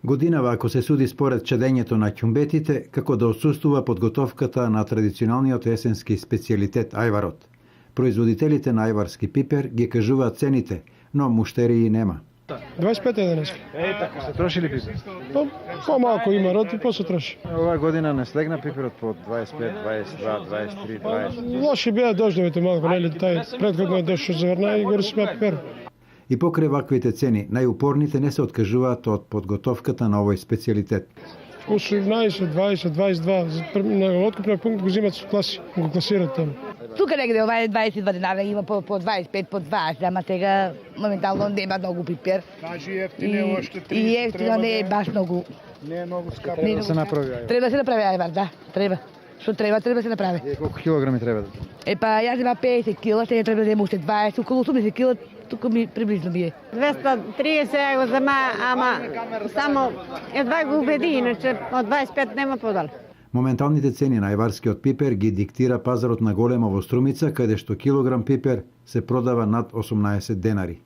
Годинава, ако се суди според чадењето на ќумбетите, како да отсуствува подготовката на традиционалниот есенски специјалитет ајварот. Производителите на ајварски пипер ги кажуваат цените, но муштерии нема. 25 е денес. Така, се троши ли пипер? По-малко има род и по-се троши. Оваа година не слегна пиперот по 25, 22, 23, 20. Лоши беа дождовите малку, нели тај претходниот дожд што заврна и горе се пипер. И покрај ваквите цени, најупорните не се откажуваат од подготовката на овој специјалитет. 18, 20, 22, на откупниот пункт го зимат со класи, го класират таму. Тука негде ова е 22 денари, има по 25, по 20, ама сега моментално нема многу пипер. Значи ефтино още 30. И ефтино не е баш многу. Не е многу скапо. Треба да се направи ајвар. Треба да се направи ајвар, да, треба. Што треба да се направи. Колку килограми треба да? Па јас имам 50 кила, сега треба да имам уште 20, околу 80 кила, тука ми приближно ми е. 230 го зема, ама само едва го убеди, иначе од 25 нема подал. Моменталните цени на ајварскиот пипер ги диктира пазарот на голема во Струмица, каде што килограм пипер се продава над 18 денари.